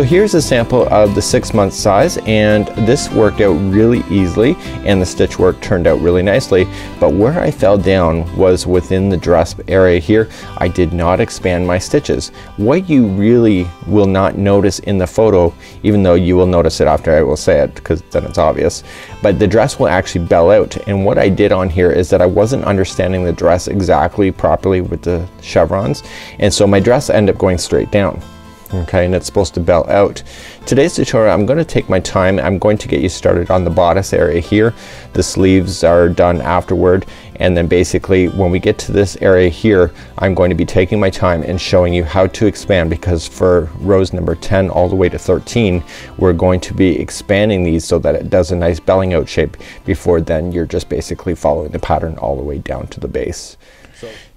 So here's a sample of the 6-month size, and this worked out really easily and the stitch work turned out really nicely. But where I fell down was within the dress area here. I did not expand my stitches. What you really will not notice in the photo, even though you will notice it after I will say it because then it's obvious, but the dress will actually bell out. And what I did on here is that I wasn't understanding the dress exactly properly with the chevrons, and so my dress ended up going straight down. Okay, and it's supposed to bell out. Today's tutorial, I'm going to take my time. I'm going to get you started on the bodice area here. The sleeves are done afterward, and then basically when we get to this area here, I'm going to be taking my time and showing you how to expand, because for rows number 10 all the way to 13 we're going to be expanding these so that it does a nice belling out shape. Before then you're just basically following the pattern all the way down to the base.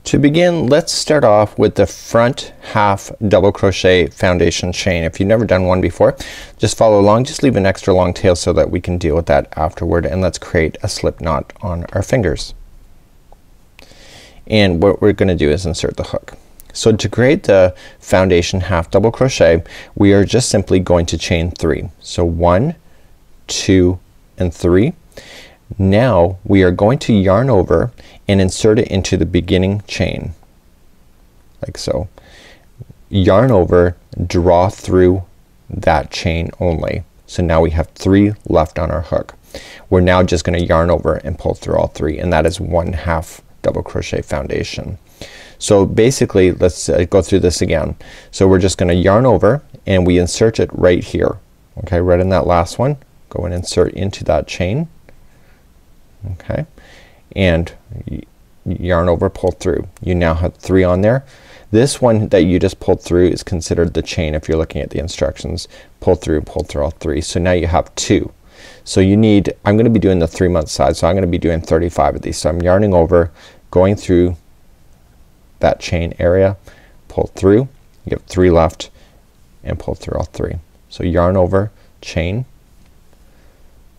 To begin, let's start off with the front half double crochet foundation chain. If you've never done one before, just follow along. Just leave an extra long tail so that we can deal with that afterward, and let's create a slip knot on our fingers. And what we're gonna do is insert the hook. So to create the foundation half double crochet, we are just simply going to chain 3. So 1, 2, and 3. Now we are going to yarn over and insert it into the beginning chain like so. Yarn over, draw through that chain only. So now we have 3 left on our hook. We're now just gonna yarn over and pull through all 3, and that is 1 half double crochet foundation. So basically let's go through this again. So we're just gonna yarn over and we insert it right here. Okay, right in that last one. Go and insert into that chain. Okay, and yarn over, pull through. You now have 3 on there. This one that you just pulled through is considered the chain if you're looking at the instructions. Pull through all 3. So now you have 2. So you need, I'm gonna be doing the 3-month size, so I'm gonna be doing 35 of these. So I'm yarning over, going through that chain area, pull through, you have 3 left, and pull through all 3. So yarn over, chain.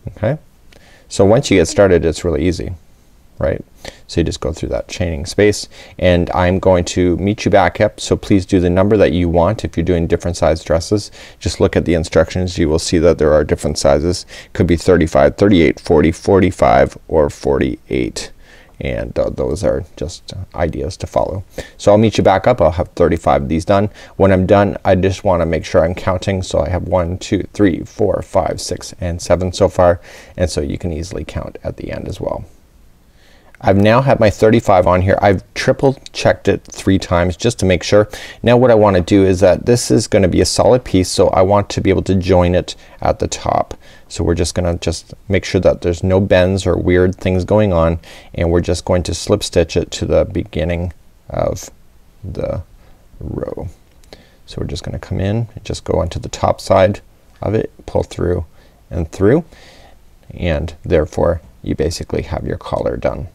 Okay, so once you get started it's really easy, right? So you just go through that chaining space, and I'm going to meet you back up. So please do the number that you want. If you're doing different size dresses, just look at the instructions. You will see that there are different sizes. Could be 35, 38, 40, 45, or 48. And those are just ideas to follow. So I'll meet you back up. I'll have 35 of these done. When I'm done, I just want to make sure I'm counting. So I have 1, 2, 3, 4, 5, 6, and 7 so far, and so you can easily count at the end as well. I've now had my 35 on here. I've triple checked it 3 times just to make sure. Now what I want to do is that this is gonna be a solid piece, so I want to be able to join it at the top. So we're just gonna make sure that there's no bends or weird things going on, and we're just going to slip stitch it to the beginning of the row. So we're just gonna come in and just go onto the top side of it, pull through and through, and therefore you basically have your collar done.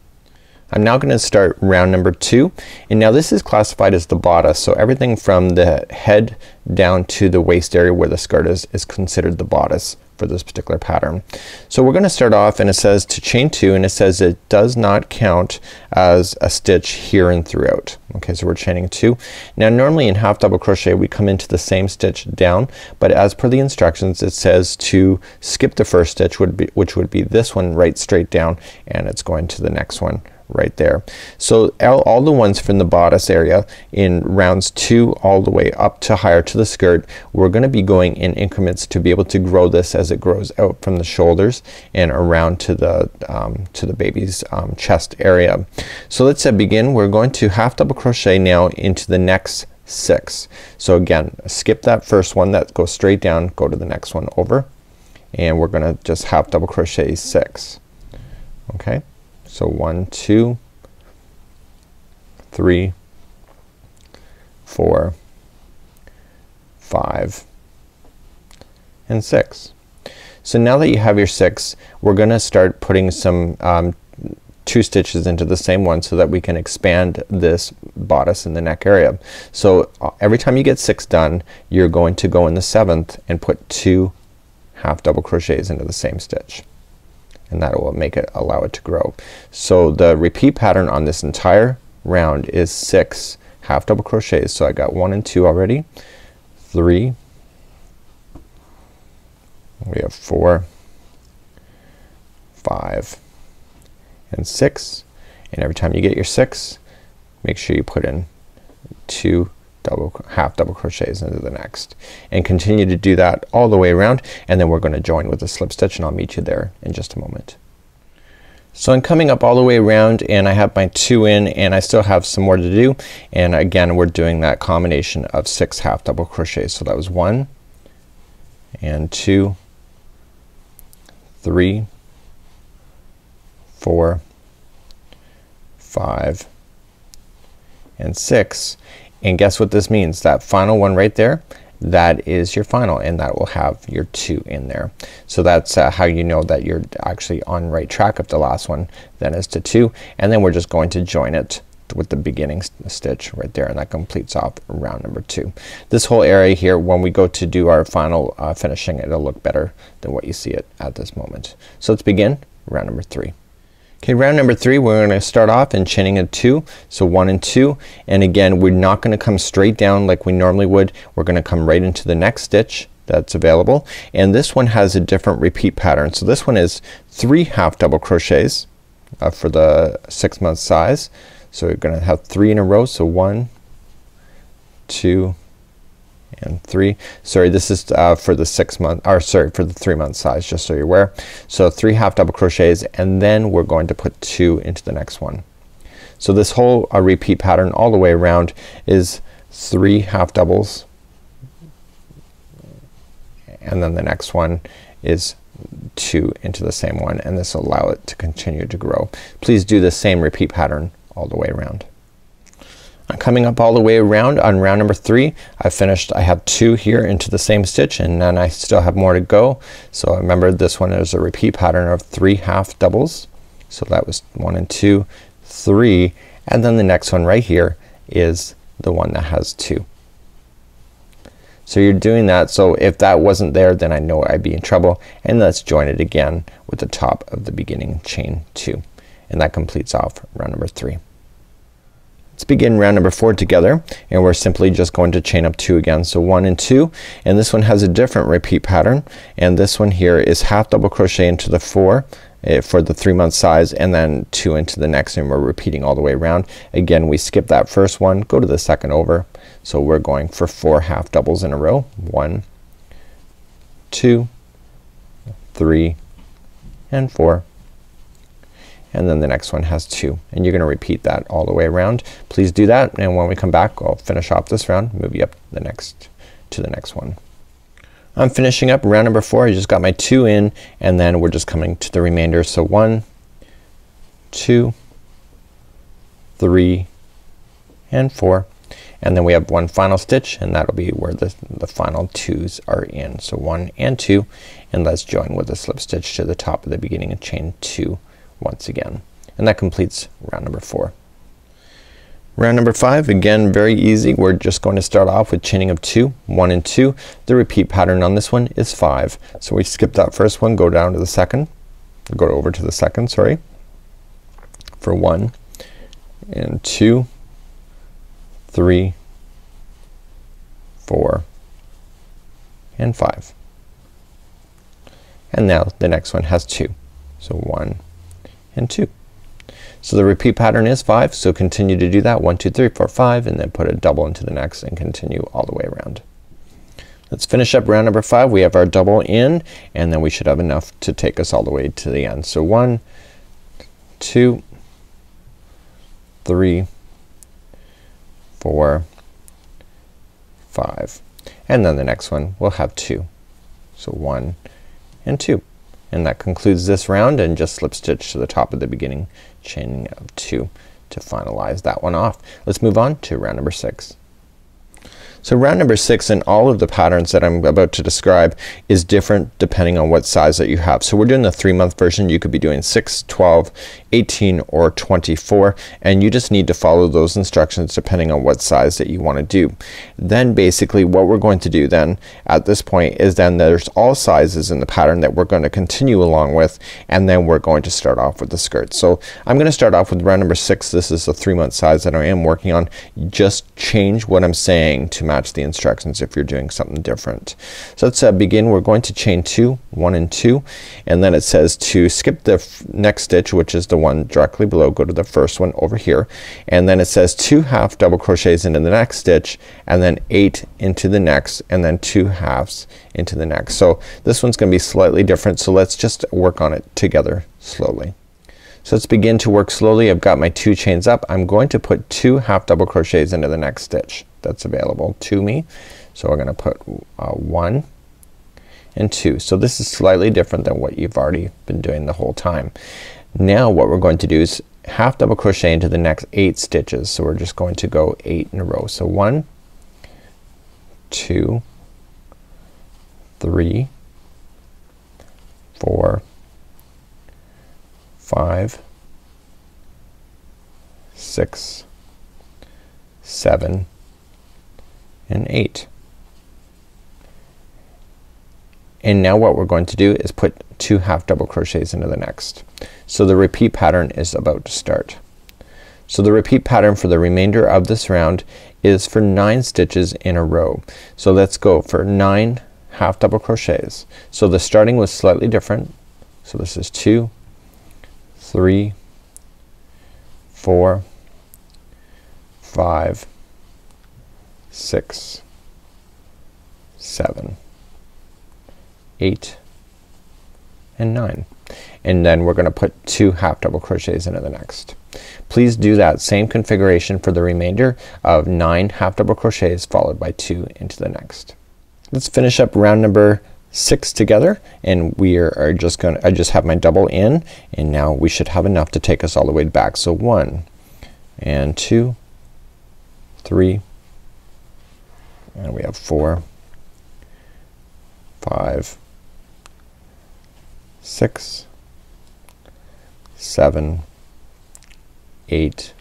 I'm now gonna start round number 2, and now this is classified as the bodice. So everything from the head down to the waist area where the skirt is considered the bodice for this particular pattern. So we're gonna start off, and it says to chain 2, and it says it does not count as a stitch here and throughout. Okay, so we're chaining 2. Now normally in half double crochet we come into the same stitch down, but as per the instructions it says to skip the first stitch, which would be this one right straight down, and it's going to the next one right there. So all the ones from the bodice area in rounds 2 all the way up to higher to the skirt, we're gonna be going in increments to be able to grow this as it grows out from the shoulders and around to the baby's chest area. So let's begin. We're going to half double crochet now into the next 6. So again, skip that first one, that goes straight down, go to the next one over, and we're gonna just half double crochet 6. Okay, so 1, 2, 3, 4, 5, and 6. So now that you have your 6, we're gonna start putting some 2 stitches into the same one so that we can expand this bodice in the neck area. So every time you get 6 done, you're going to go in the 7th and put 2 half double crochets into the same stitch, and that will make it allow it to grow. So the repeat pattern on this entire round is 6 half double crochets. So I got 1 and 2 already, 3, We have 4, 5 and 6, and every time you get your 6, make sure you put in 2 half double crochets into the next, and continue to do that all the way around, and then we're going to join with a slip stitch, and I'll meet you there in just a moment. So I'm coming up all the way around, and I have my 2 in, and I still have some more to do, and again we're doing that combination of 6 half double crochets. So that was 1 and 2, 3, 4, 5 and 6, and guess what this means? That final one right there, that is your final, and that will have your 2 in there. So that's how you know that you're actually on right track. If the last one then is to 2, and then we're just going to join it with the beginning stitch right there, and that completes off round number 2. This whole area here, when we go to do our final finishing, it'll look better than what you see it at this moment. So let's begin round number 3. Okay, round number 3, we're going to start off in chaining a 2, so 1 and 2, and again we're not going to come straight down like we normally would. We're going to come right into the next stitch that's available, and this one has a different repeat pattern. So this one is 3 half double crochets for the 6-month size. So we're going to have 3 in a row, so 1, 2 and 3. Sorry, this is for the 6-month, or sorry, for the 3-month size, just so you're aware. So 3 half double crochets, and then we're going to put 2 into the next one. So this whole repeat pattern all the way around is 3 half doubles, and then the next one is 2 into the same one, and this will allow it to continue to grow. Please do the same repeat pattern all the way around. I'm coming up all the way around on round number 3. I finished, I have 2 here into the same stitch, and then I still have more to go. So remember, this one is a repeat pattern of 3 half doubles. So that was 1 and 2, 3, and then the next one right here is the one that has 2. So you're doing that, so if that wasn't there, then I know I'd be in trouble, and let's join it again with the top of the beginning chain 2, and that completes off round number 3. Let's begin round number 4 together, and we're simply just going to chain up 2 again. So 1 and 2, and this one has a different repeat pattern, and this one here is half double crochet into the 4 for the 3-month size, and then 2 into the next, and we're repeating all the way around. Again, we skip that first one, go to the second over. So we're going for 4 half doubles in a row. 1, 2, 3 and 4. And then the next one has 2, and you're gonna repeat that all the way around. Please do that, and when we come back I'll finish off this round, move you up the next to the next one. I'm finishing up round number 4. I just got my 2 in, and then we're just coming to the remainder. So 1, 2, 3 and 4, and then we have one final stitch, and that'll be where the final 2s are in. So 1 and 2, and let's join with a slip stitch to the top of the beginning and chain 2 once again, and that completes round number 4. Round number 5, again very easy. We're just going to start off with chaining of 2, 1 and 2. The repeat pattern on this one is 5. So we skip that first one, go down to the second, go over to the second, sorry, for 1 and 2, 3, 4 and 5. And now the next one has 2. So 1 and 2. So the repeat pattern is 5, so continue to do that. 1, 2, 3, 4, 5, and then put a double into the next and continue all the way around. Let's finish up round number 5. We have our double in, and then we should have enough to take us all the way to the end. So 1, 2, 3, 4, 5, and then the next one will have 2. So 1 and 2. And that concludes this round, and just slip stitch to the top of the beginning chaining of 2 to finalize that one off. Let's move on to round number 6. So round number 6 and all of the patterns that I'm about to describe is different depending on what size that you have. So we're doing the 3-month version. You could be doing 6, 12, 18 or 24, and you just need to follow those instructions depending on what size that you want to do. Then basically what we're going to do then at this point is then there's all sizes in the pattern that we're going to continue along with, and then we're going to start off with the skirt. So I'm going to start off with round number 6. This is the 3-month size that I am working on. Just change what I'm saying to match the instructions if you're doing something different. So let's begin. We're going to chain 2, 1 and 2, and then it says to skip the next stitch, which is the one directly below, go to the first one over here, and then it says 2 half double crochets into the next stitch, and then 8 into the next, and then 2 halves into the next. So this one's gonna be slightly different, so let's just work on it together slowly. So let's begin to work slowly. I've got my 2 chains up. I'm going to put 2 half double crochets into the next stitch that's available to me. So we're gonna put 1 and 2. So this is slightly different than what you've already been doing the whole time. Now what we're going to do is half double crochet into the next 8 stitches. So we're just going to go 8 in a row. So 1, 2, 3, 4, 5, 6, 7 and 8. And now what we're going to do is put 2 half double crochets into the next. So the repeat pattern is about to start. So the repeat pattern for the remainder of this round is for 9 stitches in a row. So let's go for 9 half double crochets. So the starting was slightly different. So this is 2, 3, 4, 5, 6, 7, 8 and 9. And then we're gonna put 2 half double crochets into the next. Please do that same configuration for the remainder of 9 half double crochets followed by 2 into the next. Let's finish up round number 6 together, and we are just gonna, I just have my double in, and now we should have enough to take us all the way back. So 1 and 2, 3, and we have 4, 5, 6, 7, 8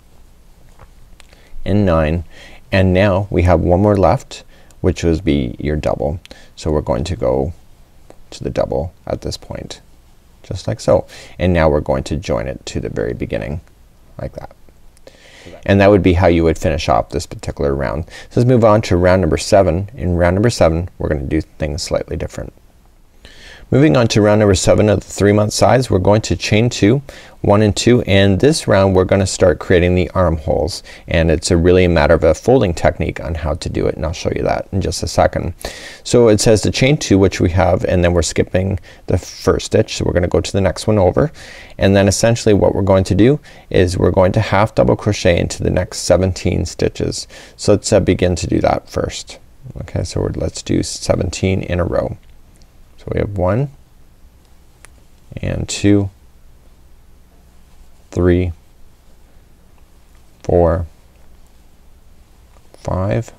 and 9, and now we have one more left, which would be your double. So we're going to go to the double at this point, just like so, and now we're going to join it to the very beginning like that. And that would be how you would finish off this particular round. So let's move on to round number 7. In round number 7 we're gonna do things slightly different. Moving on to round number 7 of the 3-month size, we're going to chain 2, 1 and 2, and this round we're gonna start creating the armholes, and it's really a matter of a folding technique on how to do it, and I'll show you that in just a second. So it says to chain 2, which we have, and then we're skipping the first stitch, so we're gonna go to the next one over, and then essentially what we're going to do is we're going to half double crochet into the next 17 stitches. So let's begin to do that first. Okay, so let's do 17 in a row. So we have 1 and 2, 3, 4, 5,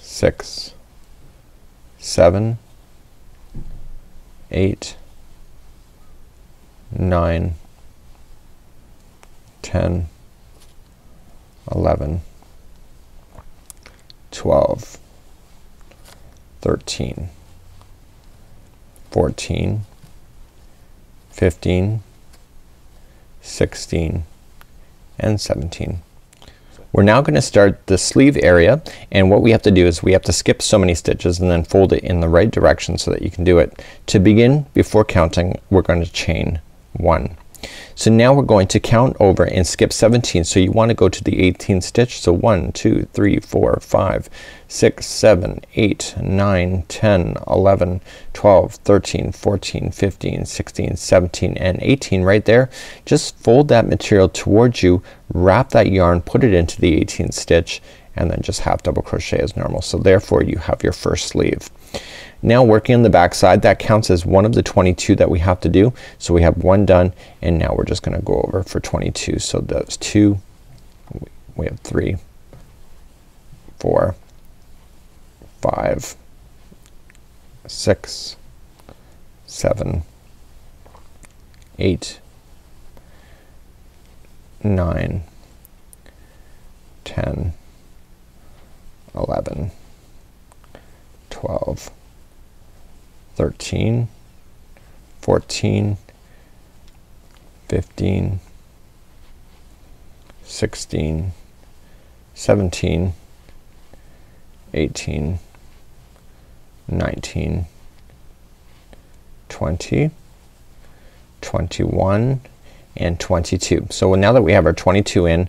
6, 7, 8, 9, 10, 11, 12, 13, 14, 15, 16 and 17. We're now going to start the sleeve area, and what we have to do is we have to skip so many stitches and then fold it in the right direction so that you can do it. To begin, before counting, we're going to chain 1. So now we're going to count over and skip 17. So you want to go to the 18th stitch. So 1, 2, 3, 4, 5, 6, 7, 8, 9, 10, 11, 12, 13, 14, 15, 16, 17 and 18 right there. Just fold that material towards you, wrap that yarn, put it into the 18th stitch, and then just half double crochet as normal. So therefore you have your first sleeve. Now working on the back side, that counts as one of the 22 that we have to do. So we have 1 done, and now we're just gonna go over for 22. So that's 2, we have 3, 4, 5, 6, 7, 8, 9, 10, 11, 12, 13, 14, 15, 16, 17 18, 19, 20, 21, and 22. So now that we have our 22 in,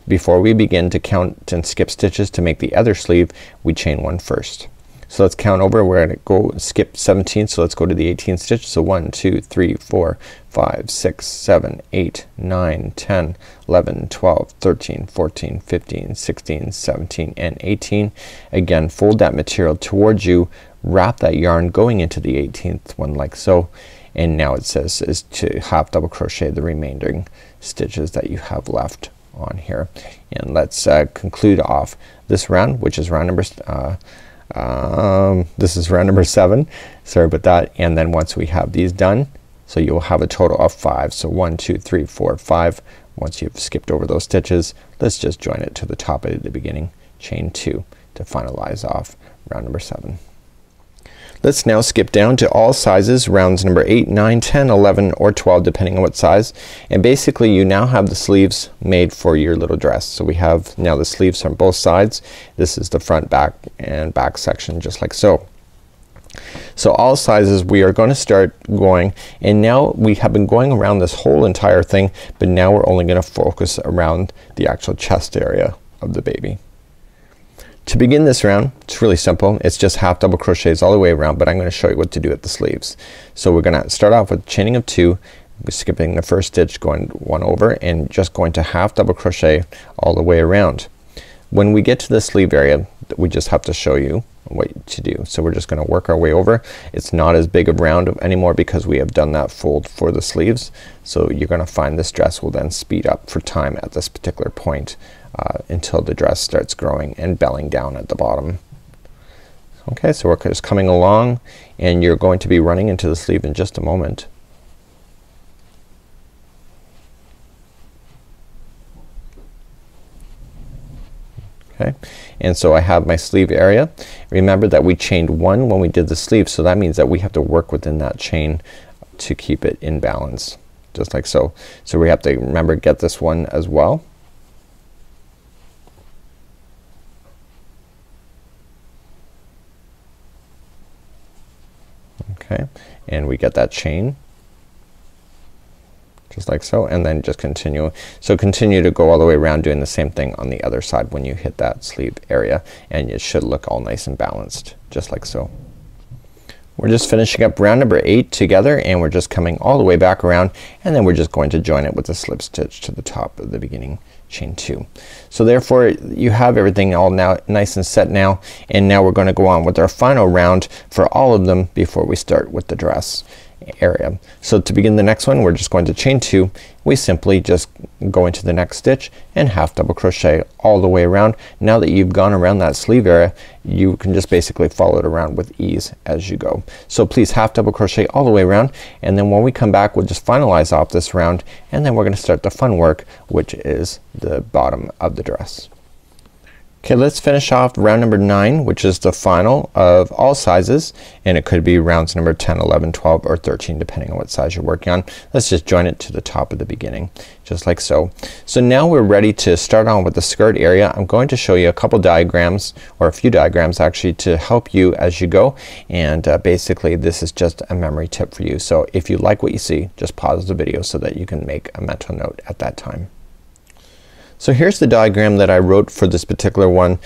before we begin to count and skip stitches to make the other sleeve, we chain one first. So let's count over. We're gonna go skip 17, so let's go to the 18th stitch. So 1, 2, 3, 4, 5, 6, 7, 8, 9, 10, 11, 12, 13, 14, 15, 16, 17, and 18. Again, fold that material towards you, wrap that yarn going into the 18th one like so, and now it says is to half double crochet the remaining stitches that you have left on here. And let's conclude off this round, which is round number this is round number 7. Sorry about that. And then once we have these done, so you'll have a total of 5. So 1, 2, 3, 4, 5. Once you've skipped over those stitches, let's just join it to the top at the beginning, chain 2 to finalize off round number 7. Let's now skip down to all sizes, rounds number 8, 9, 10, 11, or 12 depending on what size. And basically you now have the sleeves made for your little dress. So we have now the sleeves on both sides. This is the front, back, and back section just like so. So all sizes we are going to start going, and now we have been going around this whole entire thing, but now we're only going to focus around the actual chest area of the baby. To begin this round, it's really simple. It's just half double crochets all the way around, but I'm going to show you what to do at the sleeves. So we're going to start off with chaining of 2, skipping the first stitch, going 1 over, and just going to half double crochet all the way around. When we get to the sleeve area, we just have to show you what to do. So we're just going to work our way over. It's not as big a round anymore because we have done that fold for the sleeves. So you're going to find this dress will then speed up for time at this particular point until the dress starts growing and belling down at the bottom. Okay, so we're just coming along, and you're going to be running into the sleeve in just a moment. Okay, and so I have my sleeve area. Remember that we chained 1 when we did the sleeve, so that means that we have to work within that chain to keep it in balance, just like so. So we have to remember get this one as well. Okay, and we get that chain just like so, and then just continue. So continue to go all the way around doing the same thing on the other side when you hit that sleeve area, and it should look all nice and balanced just like so. We're just finishing up round number 8 together, and we're just coming all the way back around, and then we're just going to join it with a slip stitch to the top of the beginning, chain 2. So therefore you have everything all now nice and set now, and now we're going to go on with our final round for all of them before we start with the dress area. So to begin the next one, we're just going to chain 2. We simply just go into the next stitch and half double crochet all the way around. Now that you've gone around that sleeve area, you can just basically follow it around with ease as you go. So please half double crochet all the way around, and then when we come back we'll just finalize off this round, and then we're going to start the fun work, which is the bottom of the dress. Okay, let's finish off round number 9, which is the final of all sizes, and it could be rounds number 10, 11, 12, or 13 depending on what size you're working on. Let's just join it to the top of the beginning just like so. So now we're ready to start on with the skirt area. I'm going to show you a couple diagrams, or a few diagrams actually, to help you as you go, and basically this is just a memory tip for you. So if you like what you see, just pause the video so that you can make a mental note at that time. So here's the diagram that I wrote for this particular one.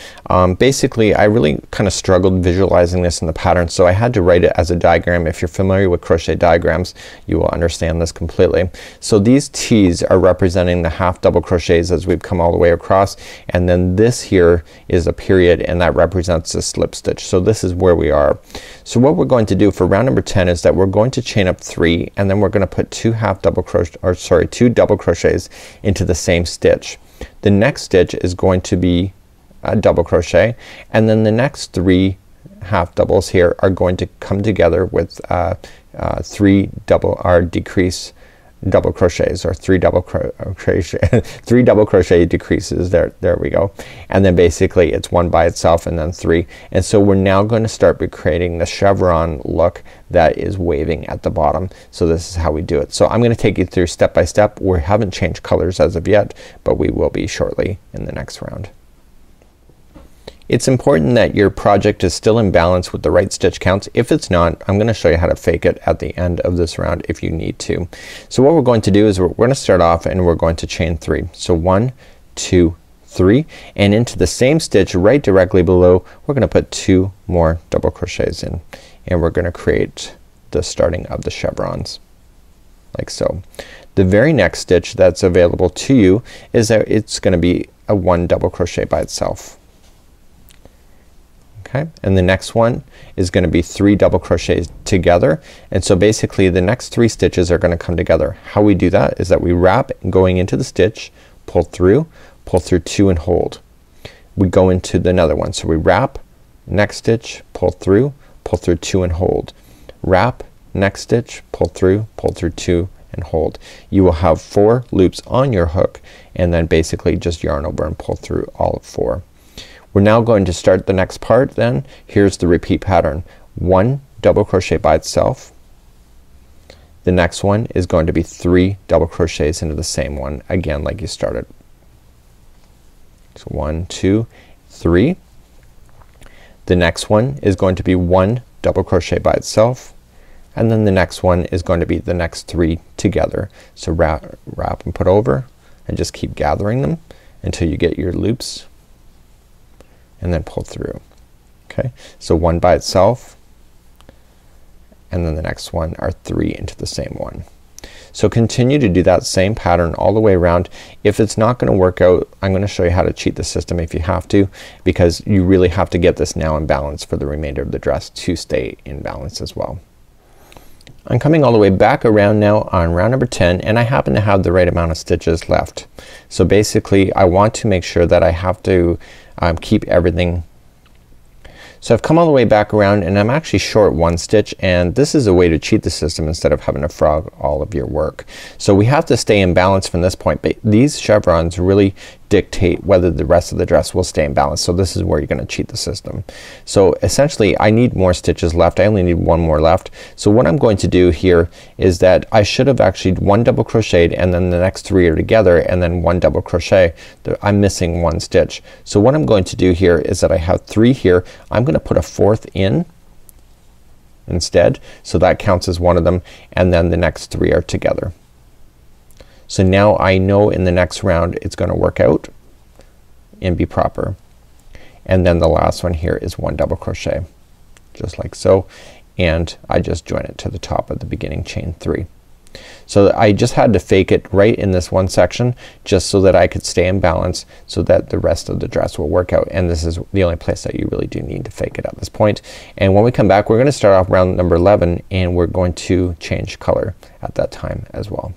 Basically I really kind of struggled visualizing this in the pattern, so I had to write it as a diagram. If you're familiar with crochet diagrams, you will understand this completely. So these T's are representing the half double crochets as we've come all the way across, and then this here is a period, and that represents a slip stitch. So this is where we are. So what we're going to do for round number 10 is that we're going to chain up 3, and then we're going to put 2 double crochets into the same stitch. The next stitch is going to be a double crochet, and then the next 3 half doubles here are going to come together with 3 decrease double crochets, or 3 double crochet 3 double crochet decreases. There we go. And then basically it's 1 by itself and then 3. And so we're now going to start creating the chevron look that is waving at the bottom. So this is how we do it. So I'm going to take you through step by step. We haven't changed colors as of yet, but we will be shortly in the next round. It's important that your project is still in balance with the right stitch counts. If it's not, I'm gonna show you how to fake it at the end of this round if you need to. So what we're going to do is we're gonna start off and we're going to chain 3. So 1, 2, 3, and into the same stitch right directly below we're gonna put 2 more double crochets in, and we're gonna create the starting of the chevrons like so. The very next stitch that's available to you is that it's gonna be a 1 double crochet by itself. Okay, and the next one is going to be 3 double crochets together, and so basically the next 3 stitches are going to come together. How we do that is that we wrap going into the stitch, pull through 2 and hold. We go into another one, so we wrap, next stitch, pull through 2 and hold. Wrap, next stitch, pull through 2 and hold. You will have 4 loops on your hook, and then basically just yarn over and pull through all of 4. We're now going to start the next part then. Here's the repeat pattern. 1 double crochet by itself. The next one is going to be 3 double crochets into the same one again like you started. So 1, 2, 3. The next one is going to be 1 double crochet by itself, and then the next one is going to be the next 3 together. So wrap and put over and just keep gathering them until you get your loops, and then pull through. Okay, so 1 by itself, and then the next one are 3 into the same one. So continue to do that same pattern all the way around. If it's not gonna work out, I'm gonna show you how to cheat the system if you have to, because you really have to get this now in balance for the remainder of the dress to stay in balance as well. I'm coming all the way back around now on round number 10, and I happen to have the right amount of stitches left. So basically I want to make sure that I have to keep everything. So I've come all the way back around and I'm actually short 1 stitch, and this is a way to cheat the system instead of having to frog all of your work. So we have to stay in balance from this point, but these chevrons really dictate whether the rest of the dress will stay in balance. So this is where you're gonna cheat the system. So essentially I need more stitches left. I only need 1 more left. So what I'm going to do here is that I should have actually 1 double crocheted, and then the next 3 are together, and then 1 double crochet. I'm missing 1 stitch. So what I'm going to do here is that I have 3 here. I'm gonna put a 4th in instead, so that counts as 1 of them, and then the next 3 are together. So now I know in the next round it's gonna work out and be proper. And then the last one here is 1 double crochet just like so, and I just join it to the top of the beginning chain 3. So I just had to fake it right in this one section just so that I could stay in balance so that the rest of the dress will work out, and this is the only place that you really do need to fake it at this point. And when we come back we're gonna start off round number 11, and we're going to change color at that time as well.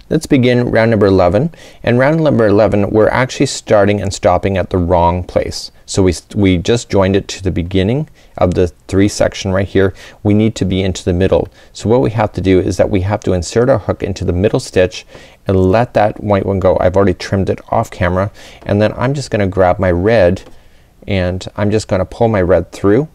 Let's begin round number 11, and round number 11 we're actually starting and stopping at the wrong place. So we just joined it to the beginning of the 3 section right here. We need to be into the middle. So what we have to do is that we have to insert our hook into the middle stitch and let that white one go. I've already trimmed it off camera, and then I'm just gonna grab my red and I'm just gonna pull my red through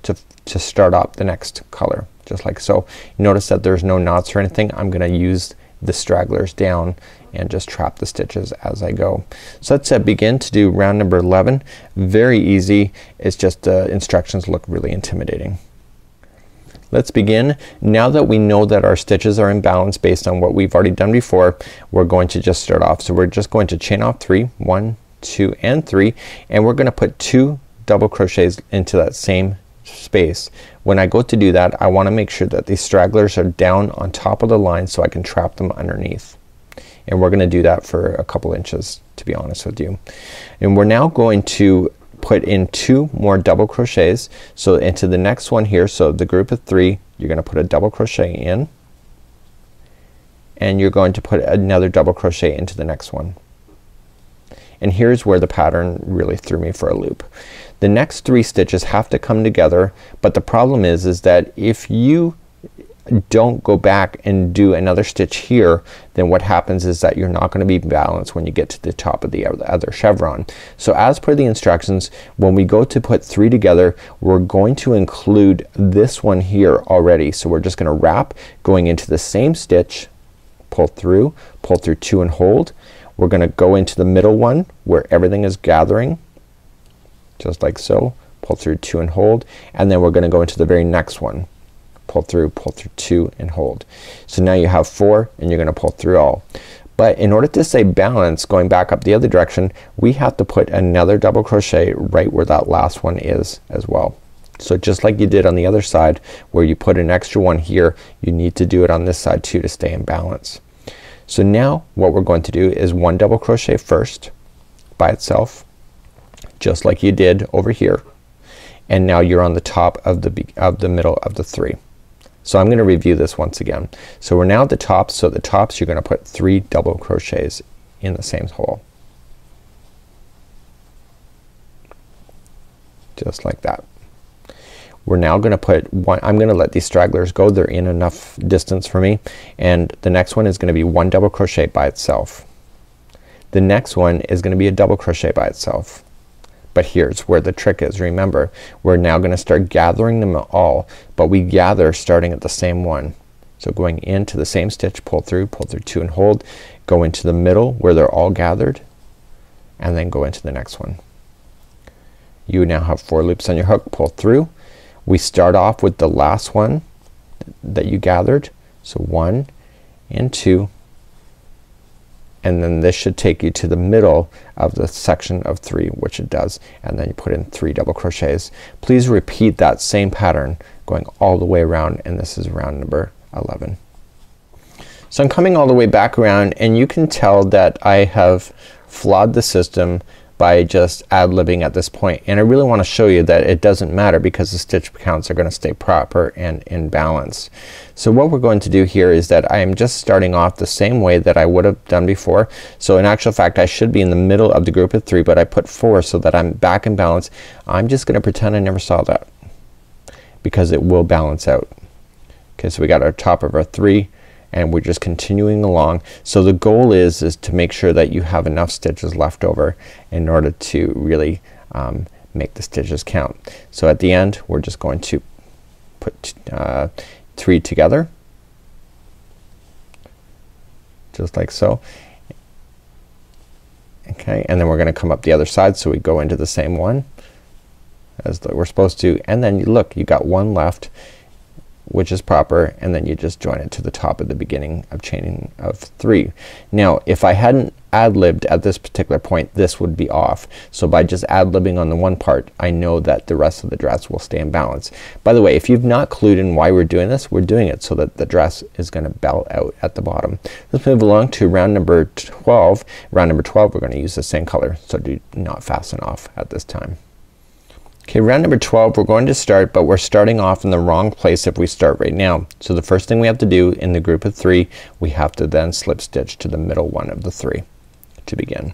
to start up the next color just like so. Notice that there's no knots or anything. I'm gonna use the stragglers down and just trap the stitches as I go. So let's begin to do round number 11. Very easy. It's just instructions look really intimidating. Let's begin. Now that we know that our stitches are in balance based on what we've already done before, we're going to just start off. So we're just going to chain off 3, 1, 2 and 3, and we're gonna put 2 double crochets into that same space. When I go to do that, I want to make sure that these stragglers are down on top of the line so I can trap them underneath. And we're gonna do that for a couple inches, to be honest with you. And we're now going to put in 2 more double crochets. So into the next one here, so the group of 3, you're gonna put a double crochet in, and you're going to put another double crochet into the next one. And here's where the pattern really threw me for a loop. The next 3 stitches have to come together, but the problem is that if you don't go back and do another stitch here, then what happens is that you're not gonna be balanced when you get to the top of the other chevron. So as per the instructions, when we go to put 3 together, we're going to include this one here already. So we're just gonna wrap going into the same stitch, pull through 2 and hold. We're gonna go into the middle one where everything is gathering, just like so. Pull through 2 and hold, and then we're gonna go into the very next one. Pull through 2 and hold. So now you have 4 and you're gonna pull through all. But in order to stay balanced going back up the other direction, we have to put another double crochet right where that last one is as well. So just like you did on the other side where you put an extra one here, you need to do it on this side too to stay in balance. So now what we're going to do is 1 double crochet first by itself, just like you did over here. And now you're on the top of the middle of the 3. So I'm gonna review this once again. So we're now at the top, so at the tops you're gonna put 3 double crochets in the same hole. Just like that. We're now gonna put one, I'm gonna let these stragglers go, they're in enough distance for me, and the next one is gonna be 1 double crochet by itself. The next one is gonna be a double crochet by itself. But here's where the trick is. Remember, we're now gonna start gathering them all, but we gather starting at the same one. So going into the same stitch, pull through 2 and hold, go into the middle where they're all gathered, and then go into the next one. You now have 4 loops on your hook, pull through. We start off with the last one that you gathered. So 1 and 2, and then this should take you to the middle of the section of 3, which it does, and then you put in 3 double crochets. Please repeat that same pattern going all the way around, and this is round number 11. So I'm coming all the way back around, and you can tell that I have flawed the system by just ad-libbing at this point, and I really want to show you that it doesn't matter because the stitch counts are gonna stay proper and in balance. So what we're going to do here is that I am just starting off the same way that I would have done before. So in actual fact I should be in the middle of the group of 3, but I put 4 so that I'm back in balance. I'm just gonna pretend I never saw that because it will balance out. Okay, so we got our top of our 3 and we're just continuing along. So the goal is to make sure that you have enough stitches left over in order to really make the stitches count. So at the end we're just going to put 3 together just like so. Okay, and then we're gonna come up the other side, so we go into the same one as we're supposed to, and then you look, you got 1 left, which is proper, and then you just join it to the top of the beginning of chaining of 3. Now if I hadn't ad-libbed at this particular point, this would be off. So by just ad-libbing on the one part, I know that the rest of the dress will stay in balance. By the way, if you've not clued in why we're doing this, we're doing it so that the dress is gonna belt out at the bottom. Let's move along to round number 12. Round number 12 we're gonna use the same color, so do not fasten off at this time. Okay, round number 12 we're going to start, but we're starting off in the wrong place if we start right now. So the first thing we have to do in the group of 3, we have to then slip stitch to the middle one of the 3 to begin.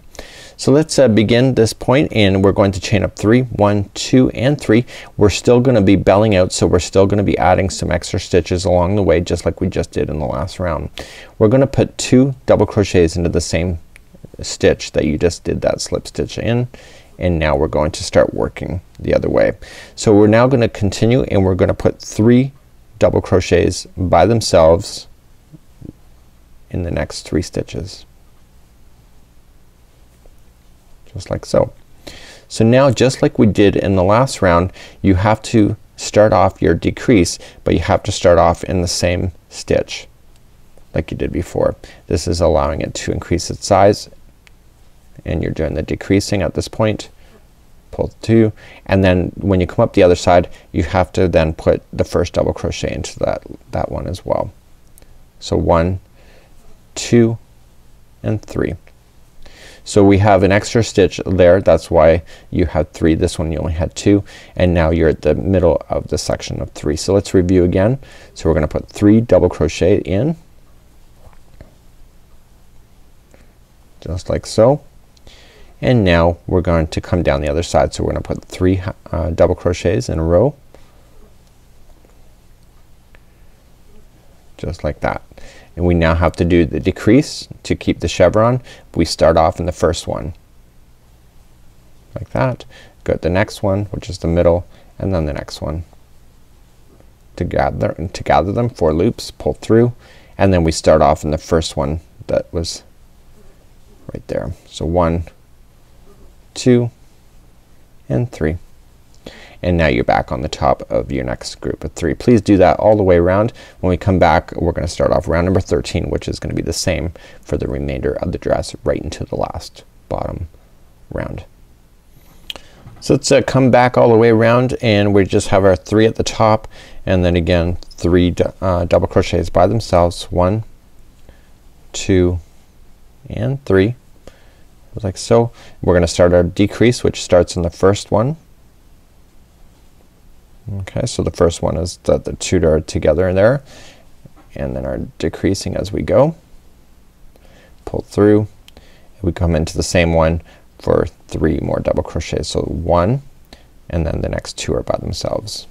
So let's begin this point, and we're going to chain up 3, 1, 2 and 3. We're still gonna be belling out, so we're still gonna be adding some extra stitches along the way just like we just did in the last round. We're gonna put 2 double crochets into the same stitch that you just did that slip stitch in, and now we're going to start working the other way. So we're now gonna continue, and we're gonna put 3 double crochets by themselves in the next 3 stitches. Just like so. So now just like we did in the last round, you have to start off your decrease, but you have to start off in the same stitch like you did before. This is allowing it to increase its size, and you're doing the decreasing at this point. Pull 2, and then when you come up the other side you have to then put the first double crochet into that one as well. So 1, 2 and 3. So we have an extra stitch there, that's why you had 3. This one you only had 2, and now you're at the middle of the section of 3. So let's review again. So we're gonna put 3 double crochet in just like so, and now we're going to come down the other side. So we're gonna put 3 double crochets in a row just like that. And we now have to do the decrease to keep the chevron. We start off in the first one like that, go to the next one which is the middle, and then the next one. To gather them 4 loops, pull through, and then we start off in the first one that was right there. So 1, 2 and 3. And now you're back on the top of your next group of 3. Please do that all the way around. When we come back, we're gonna start off round number 13, which is gonna be the same for the remainder of the dress right into the last bottom round. So let's come back all the way around, and we just have our 3 at the top, and then again 3 double crochets by themselves. 1, 2, and 3, like so. We're gonna start our decrease, which starts in the first one. Okay, so the first one is the 2 are together in there, and then our decreasing as we go. Pull through, and we come into the same one for 3 more double crochets. So 1, and then the next 2 are by themselves,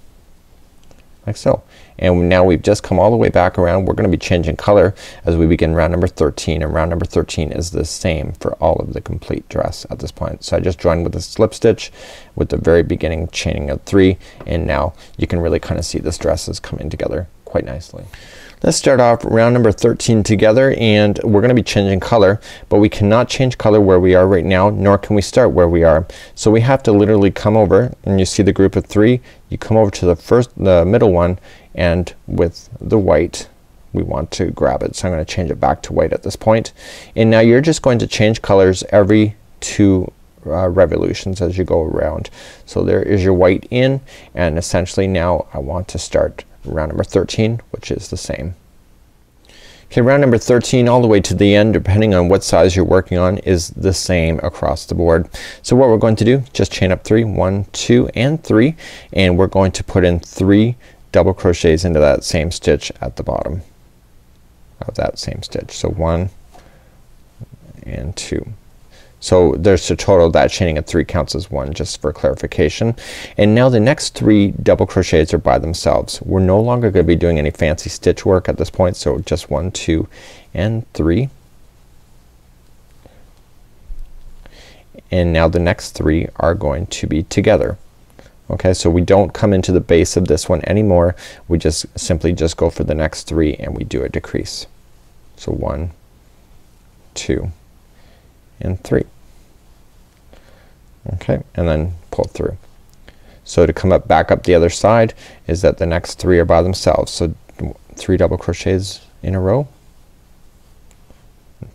like so. And now we've just come all the way back around. We're gonna be changing color as we begin round number 13, and round number 13 is the same for all of the complete dress at this point. So I just joined with a slip stitch with the very beginning chaining of 3, and now you can really kind of see this dress is coming together quite nicely. Let's start off round number 13 together, and we're gonna be changing color, but we cannot change color where we are right now, nor can we start where we are. So we have to literally come over, and you see the group of 3, you come over to the middle one, and with the white we want to grab it. So I'm gonna change it back to white at this point. And now you're just going to change colors every 2 revolutions as you go around. So there is your white in, and essentially now I want to start round number 13, which is the same. Okay, round number 13 all the way to the end, depending on what size you're working on, is the same across the board. So what we're going to do, just chain up 3, 1, 2, and 3, and we're going to put in 3 double crochets into that same stitch at the bottom of that same stitch. So 1 and 2. So there's a total, that chaining of 3 counts as 1, just for clarification. And now the next 3 double crochets are by themselves. We're no longer gonna be doing any fancy stitch work at this point, so just 1, 2, and 3. And now the next 3 are going to be together. Okay, so we don't come into the base of this one anymore. We just simply just go for the next 3, and we do a decrease. So 1, 2, and 3. Okay, and then pull through. So to come up back up the other side is that the next 3 are by themselves. So 3 double crochets in a row,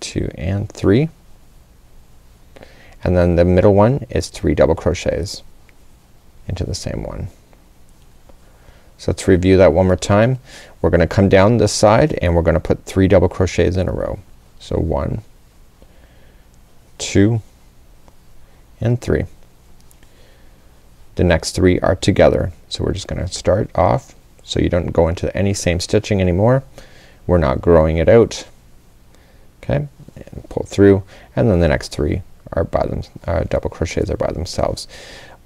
2 and 3, and then the middle one is 3 double crochets into the same one. So let's review that one more time. We're gonna come down this side, and we're gonna put 3 double crochets in a row. So 1, 2, and 3. The next 3 are together. So we're just gonna start off, so you don't go into any same stitching anymore. We're not growing it out. Okay, and pull through, and then the next 3 are by them, double crochets are by themselves.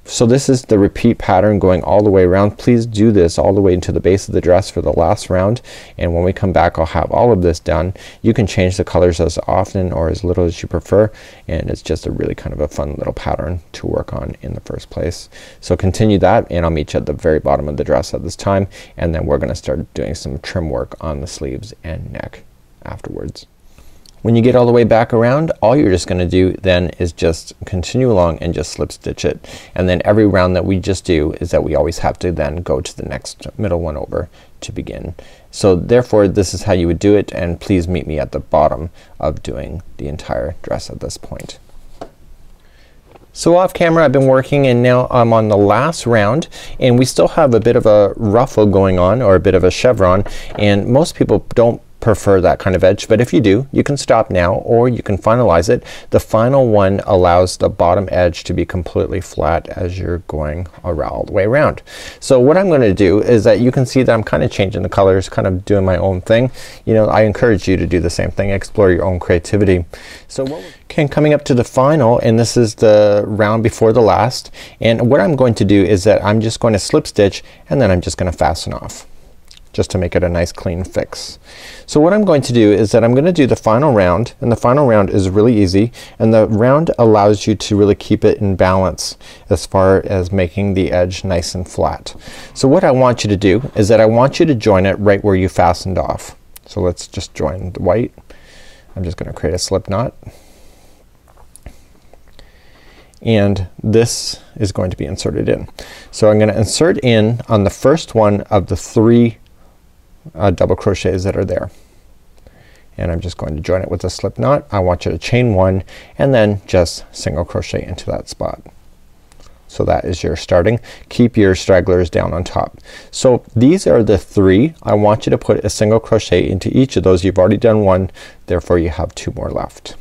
So this is the repeat pattern going all the way around. Please do this all the way into the base of the dress for the last round, and when we come back I'll have all of this done. You can change the colors as often or as little as you prefer, and it's just a really kind of a fun little pattern to work on in the first place. So continue that, and I'll meet you at the very bottom of the dress at this time, and then we're gonna start doing some trim work on the sleeves and neck afterwards. When you get all the way back around, all you're just gonna do then is just continue along and just slip stitch it, and then every round that we just do is that we always have to then go to the next middle one over to begin. So therefore this is how you would do it, and please meet me at the bottom of doing the entire dress at this point. So off camera I've been working, and now I'm on the last round, and we still have a bit of a ruffle going on, or a bit of a chevron, and most people don't prefer that kind of edge, but if you do, you can stop now or you can finalize it. The final one allows the bottom edge to be completely flat as you're going around, all the way around. So what I'm gonna do is that you can see that I'm kind of changing the colors, kind of doing my own thing. You know, I encourage you to do the same thing, explore your own creativity. So okay, coming up to the final, and this is the round before the last, and what I'm going to do is that I'm just going to slip stitch, and then I'm just gonna fasten off, just to make it a nice clean fix. So what I'm going to do is that I'm gonna do the final round, and the final round is really easy, and the round allows you to really keep it in balance as far as making the edge nice and flat. So what I want you to do is that I want you to join it right where you fastened off. So let's just join the white. I'm just gonna create a slip knot, and this is going to be inserted in. So I'm going to insert in on the first one of the 3 double crochets that are there, and I'm just going to join it with a slip knot. I want you to chain 1 and then just single crochet into that spot. So that is your starting. Keep your stragglers down on top. So these are the 3. I want you to put a single crochet into each of those. You've already done 1, therefore you have 2 more left.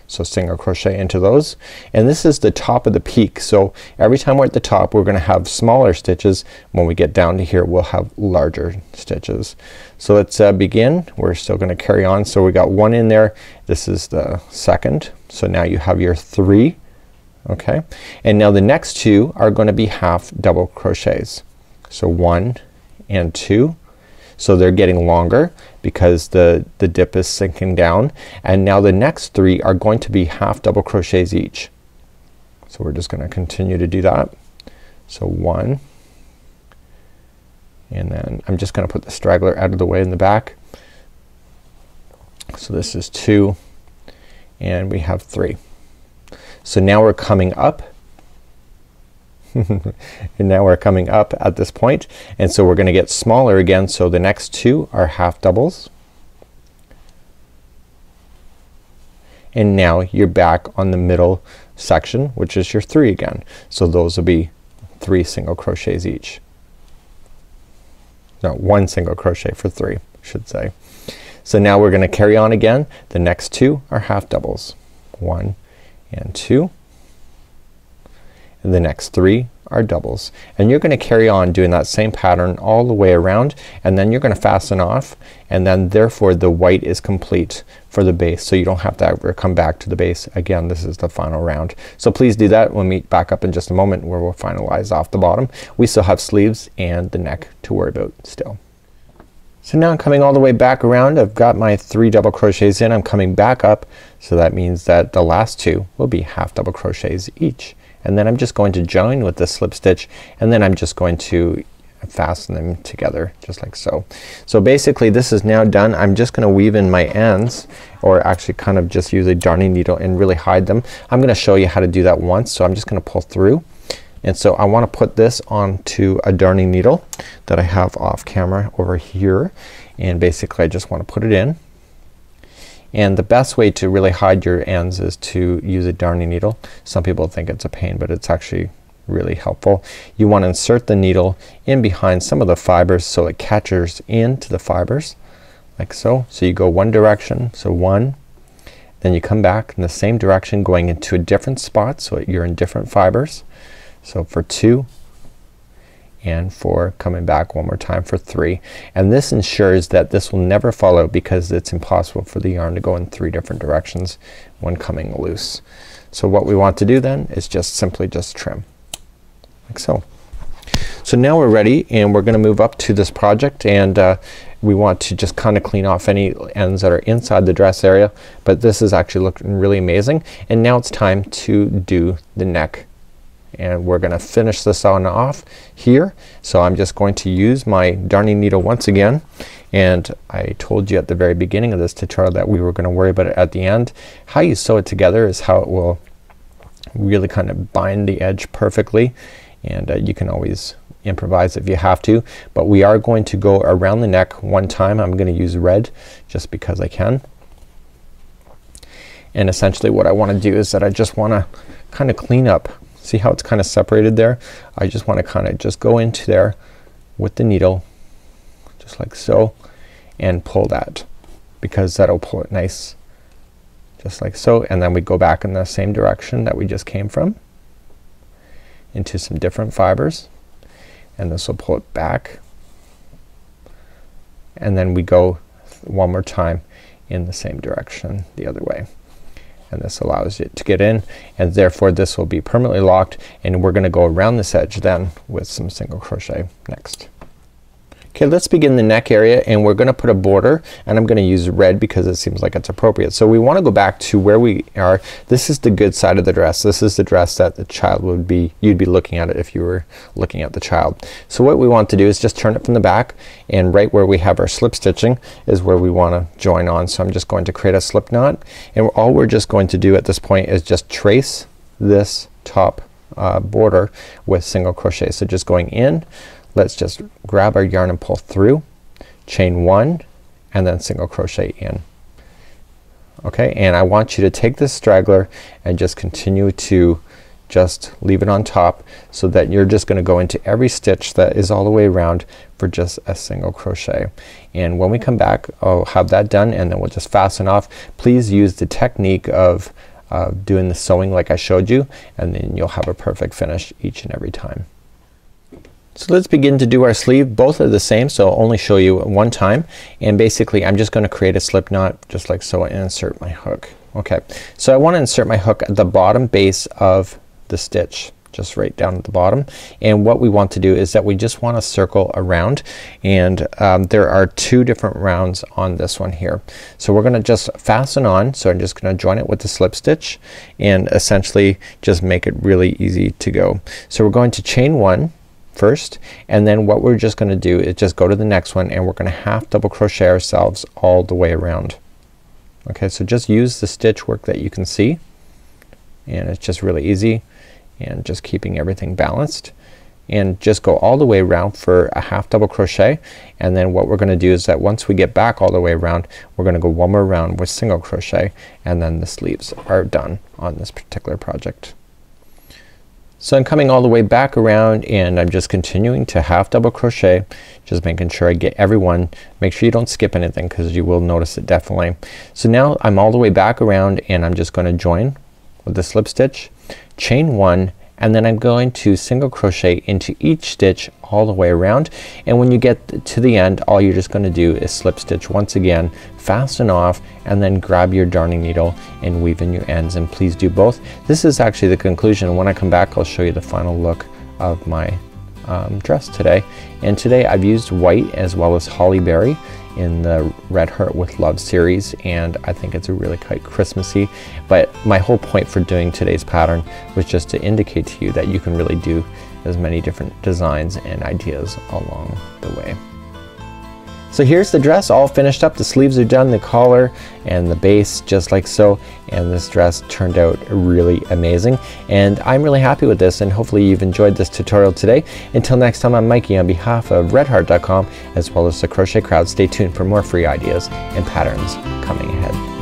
So single crochet into those, and this is the top of the peak. So every time we're at the top we're gonna have smaller stitches. When we get down to here we'll have larger stitches. So let's begin. We're still gonna carry on. So we got 1 in there. This is the second. So now you have your 3. Okay, and now the next 2 are going to be half double crochets. So 1 and 2. So they're getting longer because the dip is sinking down, and now the next 3 are going to be half double crochets each. So we're just going to continue to do that. So 1, and then I'm just going to put the straggler out of the way in the back. So this is 2, and we have 3. So now we're coming up and now we're coming up at this point, and so we're gonna get smaller again. So the next 2 are half doubles, and now you're back on the middle section, which is your 3 again. So those will be 3 single crochets each. No, 1 single crochet for 3 I should say. So now we're gonna carry on again. The next 2 are half doubles, 1 and 2, and the next 3 are doubles, and you're gonna carry on doing that same pattern all the way around, and then you're gonna fasten off, and then therefore the white is complete for the base, so you don't have to ever come back to the base again. This is the final round. So please do that. We'll meet back up in just a moment where we'll finalize off the bottom. We still have sleeves and the neck to worry about still. So now I'm coming all the way back around. I've got my 3 double crochets in. I'm coming back up, so that means that the last 2 will be half double crochets each, and then I'm just going to join with the slip stitch, and then I'm just going to fasten them together just like so. So basically this is now done. I'm just gonna weave in my ends, or actually kind of just use a darning needle and really hide them. I'm gonna show you how to do that once, so I'm just gonna pull through. And so I want to put this onto a darning needle that I have off camera over here, and basically I just want to put it in. And the best way to really hide your ends is to use a darning needle. Some people think it's a pain, but it's actually really helpful. You want to insert the needle in behind some of the fibers so it catches into the fibers like so. So you go one direction, so 1, then you come back in the same direction going into a different spot so you're in different fibers. So for 2, and for coming back one more time for 3, and this ensures that this will never fall out because it's impossible for the yarn to go in 3 different directions when coming loose. So what we want to do then is just simply just trim like so. So now we're ready, and we're gonna move up to this project, and we want to just kind of clean off any ends that are inside the dress area, but this is actually looking really amazing. And now it's time to do the neck, and we're gonna finish this on off here. So I'm just going to use my darning needle once again, and I told you at the very beginning of this tutorial that we were gonna worry about it at the end. How you sew it together is how it will really kind of bind the edge perfectly, and you can always improvise if you have to, but we are going to go around the neck one time. I'm gonna use red just because I can, and essentially what I want to do is that I just want to kind of clean up. See how it's kind of separated there? I just want to kind of just go into there with the needle just like so and pull that, because that'll pull it nice just like so, and then we go back in the same direction that we just came from into some different fibers, and this will pull it back, and then we go one more time in the same direction the other way, and this allows it to get in, and therefore this will be permanently locked, and we're gonna go around this edge then with some single crochet next. Okay, let's begin the neck area, and we're gonna put a border, and I'm gonna use red because it seems like it's appropriate. So we want to go back to where we are. This is the good side of the dress. This is the dress that the child would be, you'd be looking at it if you were looking at the child. So what we want to do is just turn it from the back, and right where we have our slip stitching is where we want to join on. So I'm just going to create a slip knot, and all we're just going to do at this point is just trace this top border with single crochet. So just going in, let's just grab our yarn and pull through, chain 1 and then single crochet in. Okay, and I want you to take this straggler and just continue to just leave it on top so that you're just gonna go into every stitch that is all the way around for just a single crochet. And when we come back, I'll have that done and then we'll just fasten off. Please use the technique of doing the sewing like I showed you, and then you'll have a perfect finish each and every time. So let's begin to do our sleeve. Both are the same, so I'll only show you one time, and basically I'm just gonna create a slip knot just like so and insert my hook. Okay, so I want to insert my hook at the bottom base of the stitch, just right down at the bottom, and what we want to do is that we just want to circle around, and there are 2 different rounds on this one here. So we're gonna just fasten on, so I'm just gonna join it with the slip stitch and essentially just make it really easy to go. So we're going to chain 1 first, and then what we're just gonna do is just go to the next one and we're gonna half double crochet ourselves all the way around. Okay, so just use the stitch work that you can see, and it's just really easy, and just keeping everything balanced, and just go all the way around for a half double crochet, and then what we're gonna do is that once we get back all the way around, we're gonna go one more round with single crochet, and then the sleeves are done on this particular project. So I'm coming all the way back around and I'm just continuing to half double crochet, just making sure I get every one. Make sure you don't skip anything because you will notice it definitely. So now I'm all the way back around and I'm just gonna join with the slip stitch, chain 1, and then I'm going to single crochet into each stitch all the way around, and when you get to the end all you're just gonna do is slip stitch once again, fasten off, and then grab your darning needle and weave in your ends, and please do both. This is actually the conclusion. When I come back I'll show you the final look of my dress today, and today I've used white as well as holly berry in the Red Heart with Love series, and I think it's a really quite Christmassy, but my whole point for doing today's pattern was just to indicate to you that you can really do as many different designs and ideas along the way. So here's the dress all finished up. The sleeves are done, the collar and the base just like so, and this dress turned out really amazing, and I'm really happy with this, and hopefully you've enjoyed this tutorial today. Until next time, I'm Mikey on behalf of redheart.com as well as the Crochet Crowd. Stay tuned for more free ideas and patterns coming ahead.